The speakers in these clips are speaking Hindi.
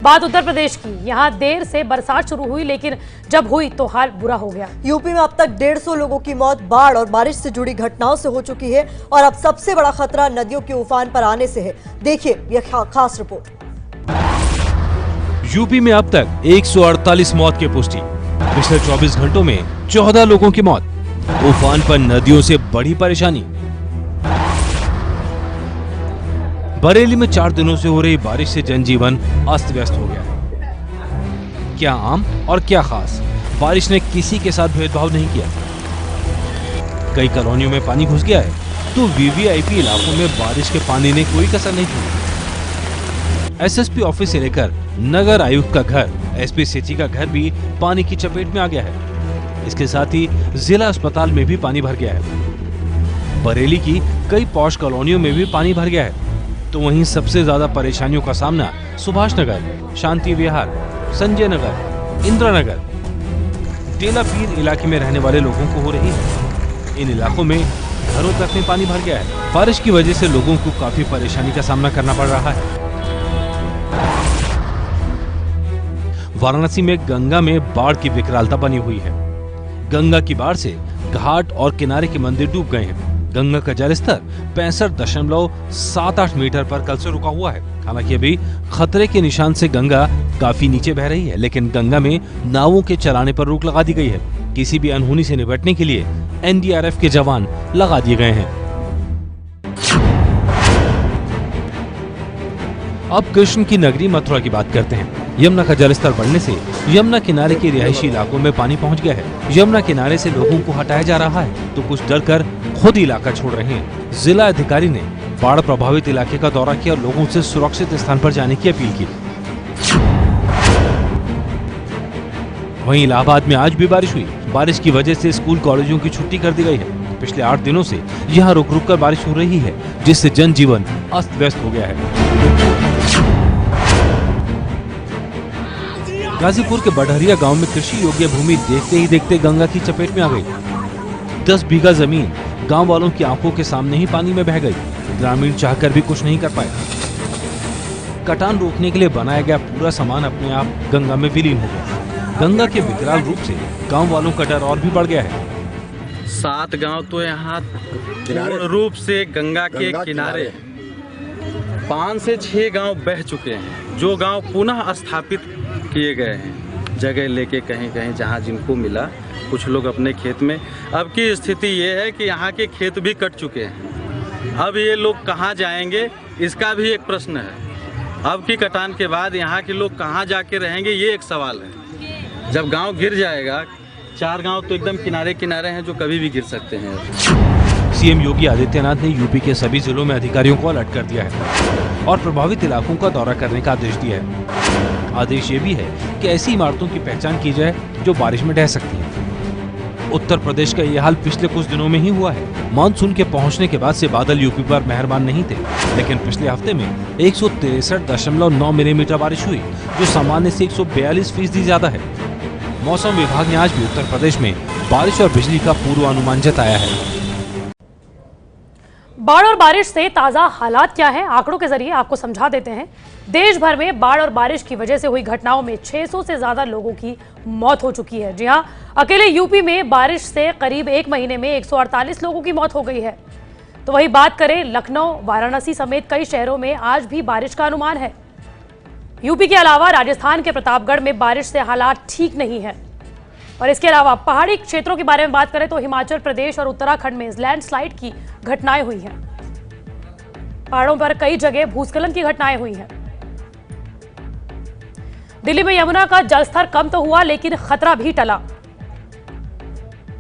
बात उत्तर प्रदेश की। यहाँ देर से बरसात शुरू हुई, लेकिन जब हुई तो हाल बुरा हो गया। यूपी में अब तक 150 लोगों की मौत बाढ़ और बारिश से जुड़ी घटनाओं से हो चुकी है और अब सबसे बड़ा खतरा नदियों के उफान पर आने से है। देखिए यह खास रिपोर्ट। यूपी में अब तक 148 मौत की पुष्टि। पिछले 24 घंटों में 14 लोगों की मौत। उफान पर नदियों से बड़ी परेशानी। बरेली में 4 दिनों से हो रही बारिश से जनजीवन अस्त व्यस्त हो गया है। क्या आम और क्या खास, बारिश ने किसी के साथ भेदभाव नहीं किया। कई कॉलोनियों में पानी घुस गया है, तो वीवीआईपी इलाकों में बारिश के पानी ने कोई कसर नहीं छोड़ी। एसएसपी ऑफिस से लेकर नगर आयुक्त का घर, एसपी सिटी का घर भी पानी की चपेट में आ गया है। इसके साथ ही जिला अस्पताल में भी पानी भर गया है। बरेली की कई पॉश कॉलोनियों में भी पानी भर गया है। तो वहीं सबसे ज्यादा परेशानियों का सामना सुभाष नगर, शांति विहार, संजय नगर, इंदिरा नगर, टेलापीर इलाके में रहने वाले लोगों को हो रही है। इन इलाकों में घरों तक में पानी भर गया है। बारिश की वजह से लोगों को काफी परेशानी का सामना करना पड़ रहा है। वाराणसी में गंगा में बाढ़ की विकरालता बनी हुई है। गंगा की बाढ़ से घाट और किनारे के मंदिर डूब गए हैं। गंगा का जलस्तर 65.78 मीटर पर कल से रुका हुआ है। हालांकि अभी खतरे के निशान से गंगा काफी नीचे बह रही है, लेकिन गंगा में नावों के चलाने पर रोक लगा दी गई है। किसी भी अनहोनी से निपटने के लिए एनडीआरएफ के जवान लगा दिए गए हैं। अब कृष्ण की नगरी मथुरा की बात करते हैं। यमुना का जलस्तर बढ़ने से यमुना किनारे के रिहायशी इलाकों में पानी पहुंच गया है। यमुना किनारे से लोगों को हटाया जा रहा है, तो कुछ डर कर खुद इलाका छोड़ रहे हैं। जिला अधिकारी ने बाढ़ प्रभावित इलाके का दौरा किया और लोगों से सुरक्षित स्थान पर जाने की अपील की। वहीं इलाहाबाद में आज भी बारिश हुई। बारिश की वजह से स्कूल कॉलेजों की छुट्टी कर दी गई है। पिछले 8 दिनों से यहाँ रुक रुक कर बारिश हो रही है, जिससे जनजीवन अस्त व्यस्त हो गया है। गाजीपुर के बढ़हरिया गांव में कृषि योग्य भूमि देखते ही देखते गंगा की चपेट में आ गई। 10 बीघा जमीन गांव वालों की आंखों के सामने ही पानी में बह गई। ग्रामीण चाहकर भी कुछ नहीं कर पाए। कटान रोकने के लिए बनाया गया पूरा सामान अपने आप गंगा में विलीन हो गया। गंगा के विकराल रूप से गांव वालों का डर और भी बढ़ गया है। 7 गांव तो यहाँ पूर्ण रूप से गंगा के किनारे 5 से 6 गांव बह चुके हैं। जो गांव पुनः स्थापित किए गए हैं, जगह लेके कहीं कहीं जहां जिनको मिला, कुछ लोग अपने खेत में। अब की स्थिति ये है कि यहाँ के खेत भी कट चुके हैं। अब ये लोग कहाँ जाएंगे, इसका भी एक प्रश्न है। अब की कटान के बाद यहाँ के लोग कहाँ जाके रहेंगे, ये एक सवाल है। जब गांव गिर जाएगा, 4 गांव तो एकदम किनारे किनारे हैं जो कभी भी गिर सकते हैं। सीएम योगी आदित्यनाथ ने यूपी के सभी जिलों में अधिकारियों को अलर्ट कर दिया है और प्रभावित इलाकों का दौरा करने का आदेश दिया है। आदेश ये भी है कि ऐसी इमारतों की पहचान की जाए जो बारिश में ढह सकती हैं। उत्तर प्रदेश का ये हाल पिछले कुछ दिनों में ही हुआ है। मानसून के पहुंचने के बाद से बादल यूपी पर मेहरबान नहीं थे, लेकिन पिछले हफ्ते में 163.9 मिलीमीटर बारिश हुई, जो सामान्य से 142% ज्यादा है। मौसम विभाग ने आज भी उत्तर प्रदेश में बारिश और बिजली का पूर्वानुमान जताया है। बाढ़ और बारिश से ताजा हालात क्या है, आंकड़ों के जरिए आपको समझा देते हैं। देश भर में बाढ़ और बारिश की वजह से हुई घटनाओं में 600 से ज्यादा लोगों की मौत हो चुकी है। जी हां, अकेले यूपी में बारिश से करीब 1 महीने में 148 लोगों की मौत हो गई है। तो वही बात करें लखनऊ, वाराणसी समेत कई शहरों में आज भी बारिश का अनुमान है। यूपी के अलावा राजस्थान के प्रतापगढ़ में बारिश से हालात ठीक नहीं है। और इसके अलावा पहाड़ी क्षेत्रों के बारे में बात करें तो हिमाचल प्रदेश और उत्तराखंड में लैंडस्लाइड की घटनाएं हुई हैं। पहाड़ों पर कई जगह भूस्खलन की घटनाएं हुई हैं। दिल्ली में यमुना का जलस्तर कम तो हुआ, लेकिन खतरा भी टला।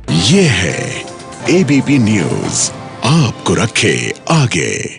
ये है एबीपी न्यूज, आपको रखे आगे।